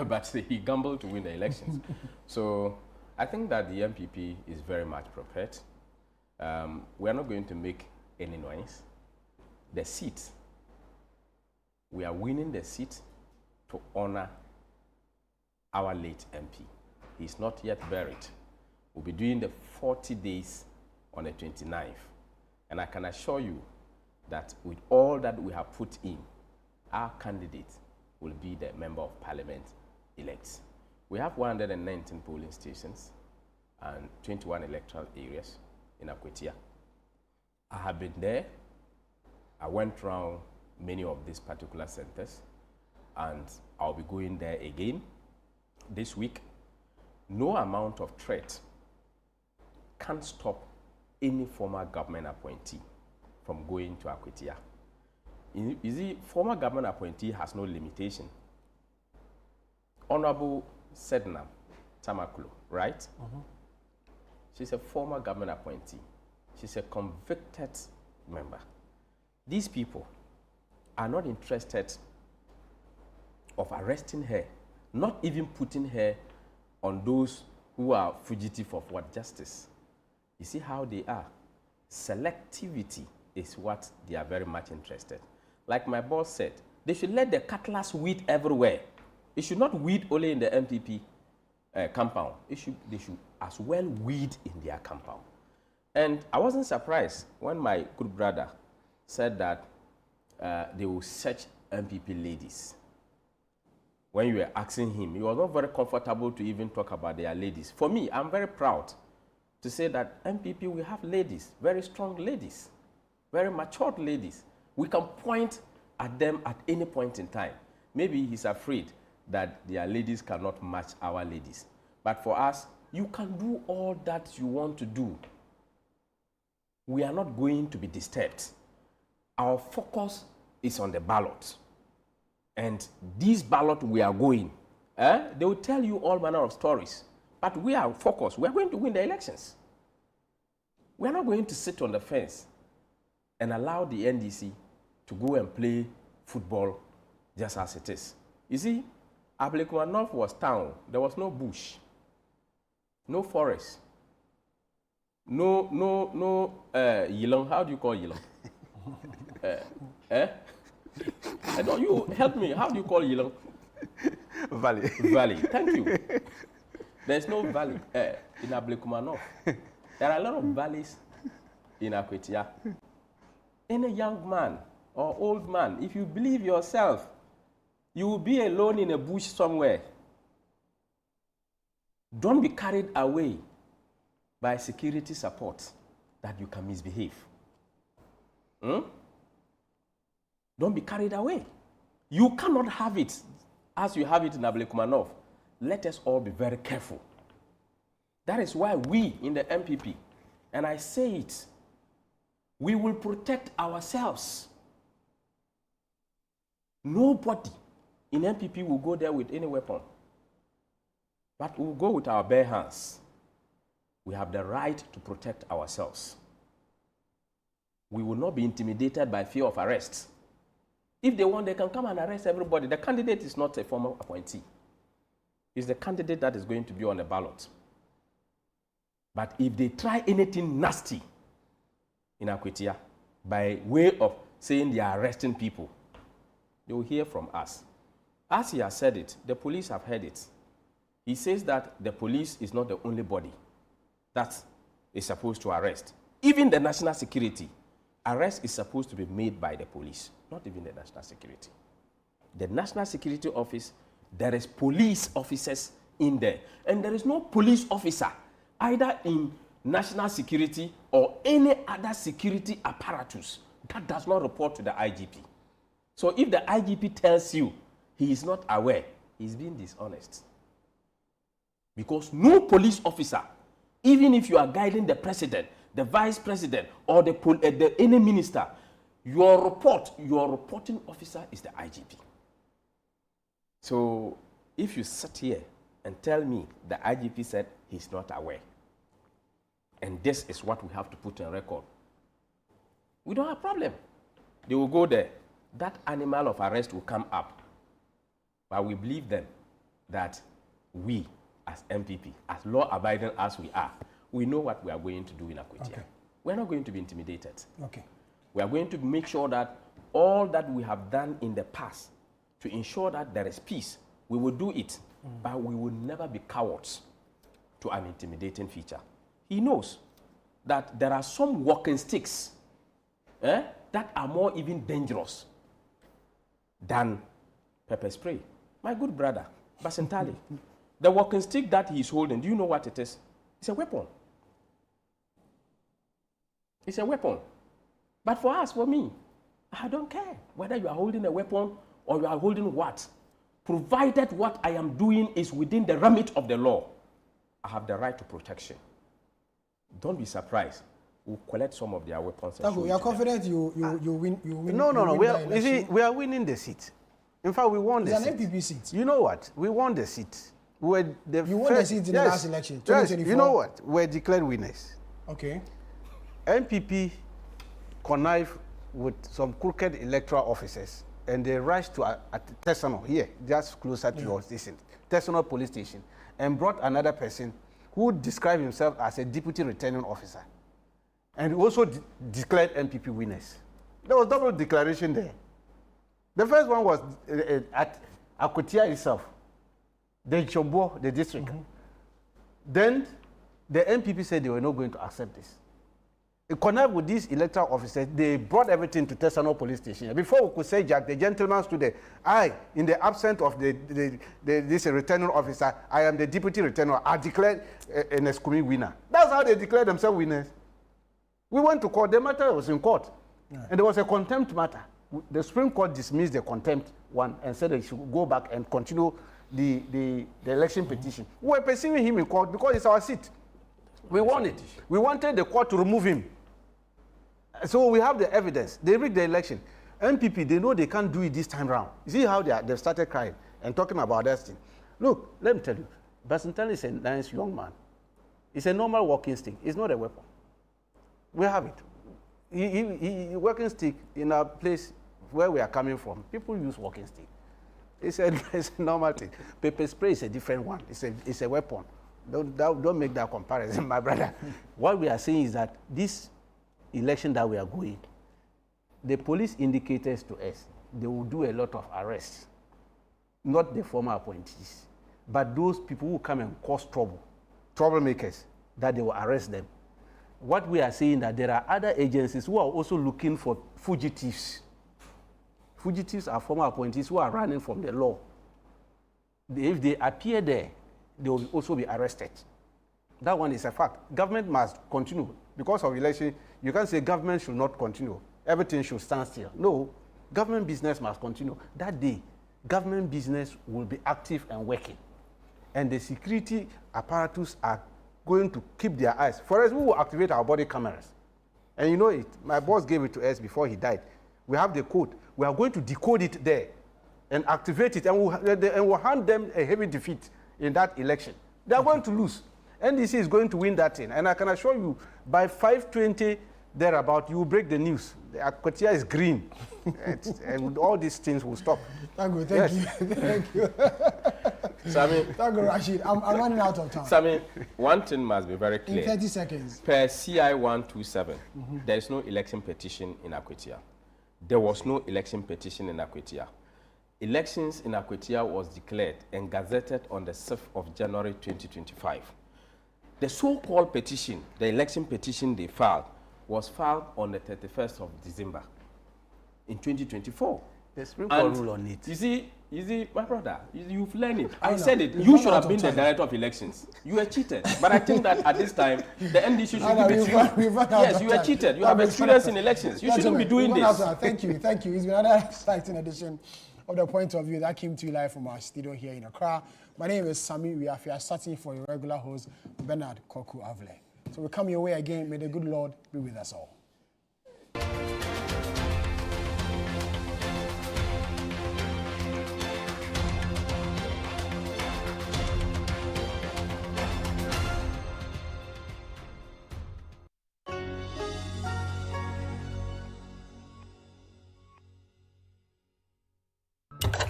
but he gambled to win the elections. So I think that the MPP is very much prepared. We are not going to make any noise. The seat, we are winning the seat to honor our late MP. He's not yet buried. We'll be doing the 40 days on the 29th. And I can assure you that with all that we have put in, our candidate will be the Member of Parliament elect. We have 119 polling stations and 21 electoral areas in Akwatia. I have been there. I went around many of these particular centers, and I'll be going there again this week. No amount of threat can stop any former government appointee from going to Akwatia. You see, former government appointee has no limitation. Honorable Sedna Tamakulu, right? She's a former government appointee. She's a convicted member. These people are not interested of arresting her, not even putting her on those who are fugitive of what justice. You see how they are. Selectivity is what they are very much interested. Like my boss said, they should let the cutlass weed everywhere. It should not weed only in the MPP compound. They should as well weed in their compound. And I wasn't surprised when my good brother said that they will search MPP ladies. When you were asking him, he was not very comfortable to even talk about their ladies. For me, I'm very proud to say that MPP, we have ladies, very strong ladies, very matured ladies. We can point at them at any point in time. Maybe he's afraid that their ladies cannot match our ladies. But for us, you can do all that you want to do. We are not going to be disturbed. Our focus is on the ballot. And this ballot we are going, they will tell you all manner of stories. But we are focused. We are going to win the elections. We are not going to sit on the fence and allow the NDC to go and play football just as it is. You see, Ablekuma North was town. There was no bush, no forest, no Yilong. How do you call Yilong? No, you help me. How do you call Yilong? Valley. Valley. Thank you. There's no valley in Ablekuma North. There are a lot of valleys in Akwatia. Any young man or old man, if you believe yourself, you will be alone in a bush somewhere. Don't be carried away by security support that you can misbehave. Don't be carried away. You cannot have it as you have it in Ablekuma North. Let us all be very careful. That is why we in the MPP, and I say it, we will protect ourselves. Nobody in MPP will go there with any weapon, but we will go with our bare hands. We have the right to protect ourselves. We will not be intimidated by fear of arrest. If they want, they can come and arrest everybody. The candidate is not a former appointee. It's the candidate that is going to be on the ballot. But if they try anything nasty in Akwatia by way of saying they are arresting people, they will hear from us. As he has said it, the police have heard it. He says that the police is not the only body that is supposed to arrest. Even the national security, arrest is supposed to be made by the police, not even the national security. The National Security Office, there is police officers in there, and there is no police officer either in national security or any other security apparatus that does not report to the IGP. So if the IGP tells you he is not aware, he's being dishonest. Because no police officer, even if you are guiding the president, the vice president, or any minister, your reporting officer is the IGP. So if you sit here and tell me the IGP said he's not aware, and this is what we have to put on record, we don't have a problem. They will go there. That animal of arrest will come up. But we believe them that we, as MPP, as law-abiding as we are, we know what we are going to do in Akwatia. Okay. We're not going to be intimidated. Okay. We are going to make sure that all that we have done in the past to ensure that there is peace, we will do it, but we will never be cowards to an intimidating feature. He knows that there are some walking sticks that are more even dangerous than pepper spray. My good brother, Basentali, the walking stick that he's holding, do you know what it is? It's a weapon. It's a weapon. But for us, for me, I don't care whether you are holding a weapon or you are holding what. Provided what I am doing is within the remit of the law, I have the right to protection. Don't be surprised. We'll collect some of their weapons. You are confident you win? No. We are winning the seat. In fact, we won the seat. It's an MPP seat. You know what? We won the seat. You won the seat in the last election, 2024. Yes, you know what? We're declared winners. Okay. MPP connived with some crooked electoral officers, and they rushed to Tesano here, just closer to your station, Tesano police station, and brought another person who described himself as a deputy returning officer, and also declared MPP winners. There was double declaration there. The first one was at Akwatia itself, the Chombo, the district. Then the MPP said they were not going to accept this. In connect with these electoral officers, they brought everything to Tesano police station. Before we could say, Jack, the gentleman stood there. In the absence of this returning officer, I am the deputy returner. I declared an Escumi winner. That's how they declared themselves winners. We went to court. The matter was in court. And there was a contempt matter. The Supreme Court dismissed the contempt one and said they should go back and continue the election petition. We were pursuing him in court because it's our seat. We won it. We wanted the court to remove him. So we have the evidence. They rigged the election. MPP, they know they can't do it this time round. You see how they've started crying and talking about that thing. Look, let me tell you, Basentali is a nice young man. It's a normal walking stick. It's not a weapon. We have it. He walking stick in a place where we are coming from. People use walking stick. It's a normal thing. Pepper spray is a different one. It's a weapon. Don't make that comparison, my brother. What we are saying is that this election that we are going, the police indicators to us, they will do a lot of arrests. Not the former appointees, but those people who come and cause trouble, troublemakers, that they will arrest them. What we are saying that there are other agencies who are also looking for fugitives. Fugitives are former appointees who are running from the law. If they appear there, they will also be arrested. That one is a fact. Government must continue. Because of election, you can't say government should not continue. Everything should stand still. No, government business must continue. That day, government business will be active and working. And the security apparatus are going to keep their eyes. For us, we will activate our body cameras. And you know it. My boss gave it to us before he died. We have the code. We are going to decode it there and activate it. And we'll hand them a heavy defeat in that election. They are going to lose. NDC is going to win that thing. And I can assure you, by 5:20 thereabout, you will break the news. The Akwatia is green. and all these things will stop. Thank you. Thank you. Sami, thank you, Rashid. I'm running out of time. Sami, one thing must be very clear. In 30 seconds. Per CI 127, there is no election petition in Akwatia. There was no election petition in Akwatia. Elections in Akwatia was declared and gazetted on the 6th of January 2025. The so-called petition, the election petition they filed, was filed on the 31st of December in 2024. The Supreme Court rule on it. You see, my brother, you've learned it. I said it. You should have been the director of elections. You were cheated. But I think that at this time, the NDC should give it to you. Yes, you were cheated. You have experience in elections. You shouldn't be doing this. Thank you. It's been another exciting edition of The Point of View that came to you live from our studio here in Accra. My name is Sami. We are starting for your regular host, Bernard Koku Avle. So we come your way again. May the good Lord be with us all.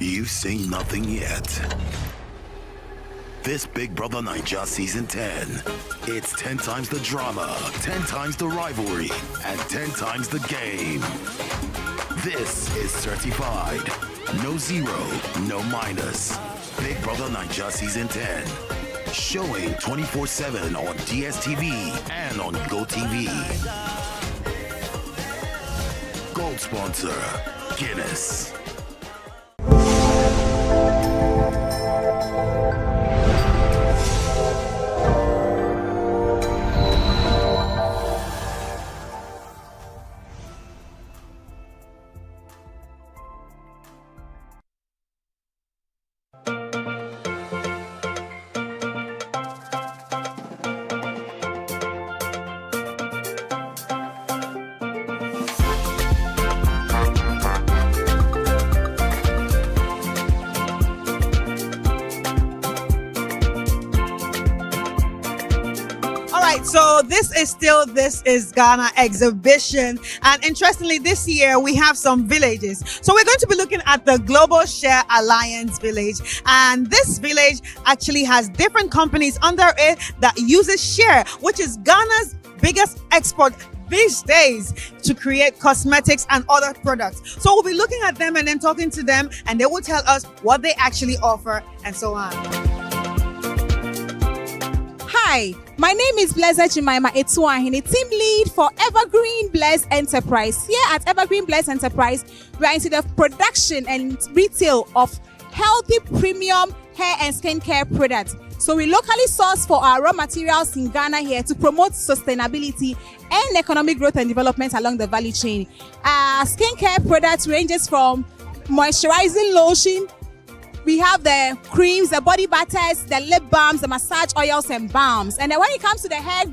You've seen nothing yet. This Big Brother Naija Season 10. It's 10 times the drama, 10 times the rivalry, and 10 times the game. This is certified. No zero, no minus. Big Brother Naija Season 10. Showing 24/7 on DSTV and on GoTV. Gold sponsor, Guinness. So this is Ghana exhibition, and interestingly this year we have some villages. So we're going to be looking at the Global Share Alliance village, and this village actually has different companies under it that uses Share, which is Ghana's biggest export these days, to create cosmetics and other products. So we'll be looking at them and then talking to them, and they will tell us what they actually offer and so on. Hi, my name is Blessed Chimaima Etuahini, team lead for Evergreen Bless Enterprise. Here at Evergreen Bless Enterprise, we are into the production and retail of healthy premium hair and skincare products. So we locally source for our raw materials in Ghana here to promote sustainability and economic growth and development along the value chain. Our skincare products ranges from moisturizing lotion. We have the creams, the body butters, the lip balms, the massage oils and balms. And then when it comes to the hair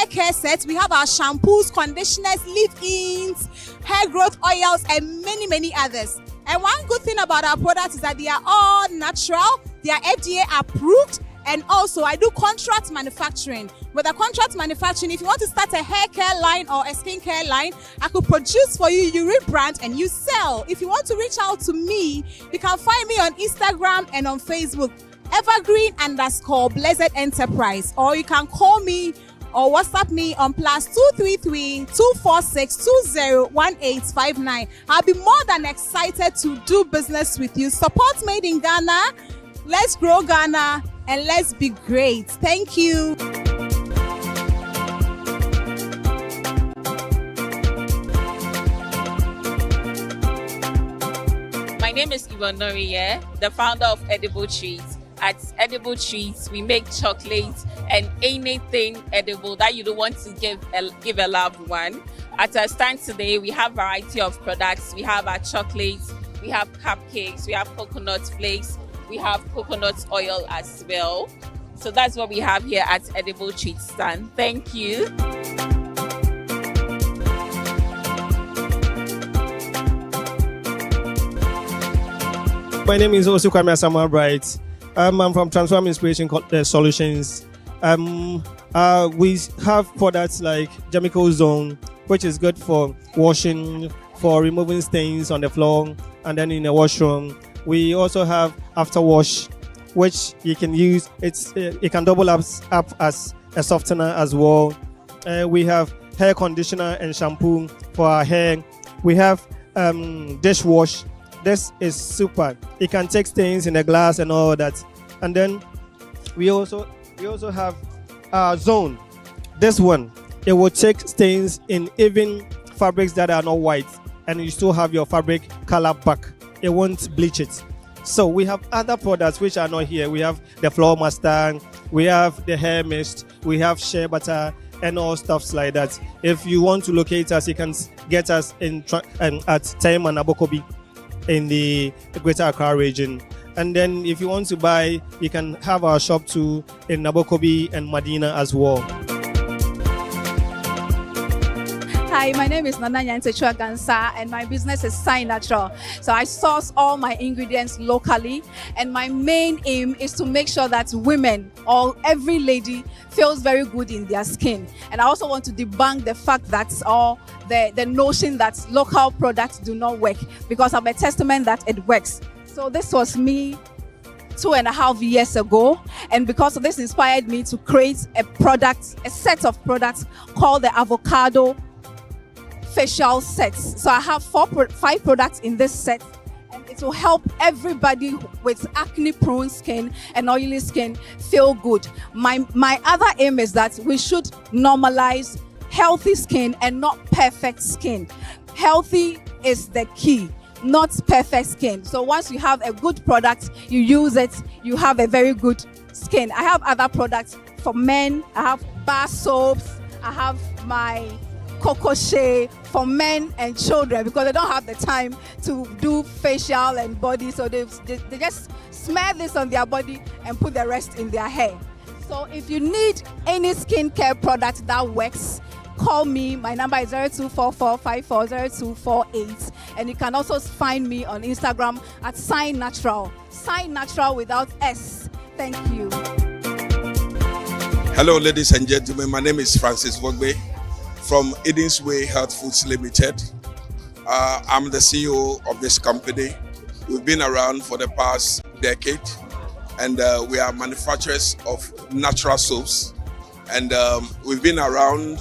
care sets, we have our shampoos, conditioners, leave-ins, hair growth oils, and many, many others. And one good thing about our products is that they are all natural, they are FDA approved, and also I do contract manufacturing. With a contract manufacturing, if you want to start a hair care line or a skincare line, I could produce for you, you rebrand and you sell. If you want to reach out to me, you can find me on Instagram and on Facebook, Evergreen_Blessed Enterprise, or you can call me or WhatsApp me on +233 246 201859. I'll be more than excited to do business with you. Support Made in Ghana. Let's grow Ghana and let's be great. Thank you. My name is Yvonne Noriye, the founder of Edible Treats. At Edible Treats, we make chocolates and anything edible that you don't want to give a loved one. At our stand today, we have a variety of products. We have our chocolates, we have cupcakes, we have coconut flakes, we have coconut oil as well. So that's what we have here at Edible Treats stand. Thank you. My name is also Kwame Samuel Bright. I'm from Transform Inspiration Solutions. We have products like Jamico Zone, which is good for washing, for removing stains on the floor and then in the washroom. We also have After Wash, which you can use. It can double up as a softener as well. We have hair conditioner and shampoo for our hair. We have dishwash. This is super. It can take stains in the glass and all that. And then we also have our Zone. This one, it will take stains in even fabrics that are not white, and you still have your fabric color back. It won't bleach it. So we have other products which are not here. We have the Floor Master, we have the hair mist, we have shea butter, and all stuffs like that. If you want to locate us, you can get us at Taim and Abokobi in the Greater Accra region. And then if you want to buy, you can have our shop too in Nabokobi and Medina as well. Hi, my name is Nana Nyantechua Gansa and my business is Sign Natural. So I source all my ingredients locally, and my main aim is to make sure that women or every lady feels very good in their skin. And I also want to debunk the fact that the notion that local products do not work, because I'm a testament that it works. So this was me 2.5 years ago, and because of this inspired me to create a set of products called the avocado facial sets. So I have 5 products in this set, and it will help everybody with acne prone skin and oily skin feel good. My other aim is that we should normalize healthy skin and not perfect skin. Healthy is the key, not perfect skin. So once you have a good product, you use it, you have a very good skin. I have other products for men. I have bar soaps. I have my Coco Shea for men and children because they don't have the time to do facial and body. So they just smear this on their body and put the rest in their hair. So if you need any skincare product that works, call me. My number is 0244540248, and you can also find me on Instagram at Sign Natural. Sign Natural without S. Thank you. Hello, ladies and gentlemen. My name is Francis Wogbe from Eden's Way Health Foods Limited. I'm the CEO of this company. We've been around for the past decade, and we are manufacturers of natural soaps. And we've been around,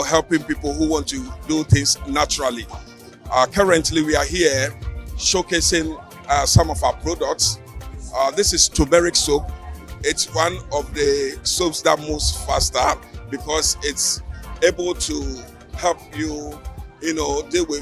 helping people who want to do things naturally. Currently, we are here showcasing some of our products. This is turmeric soap. It's one of the soaps that moves faster because it's able to help you, deal with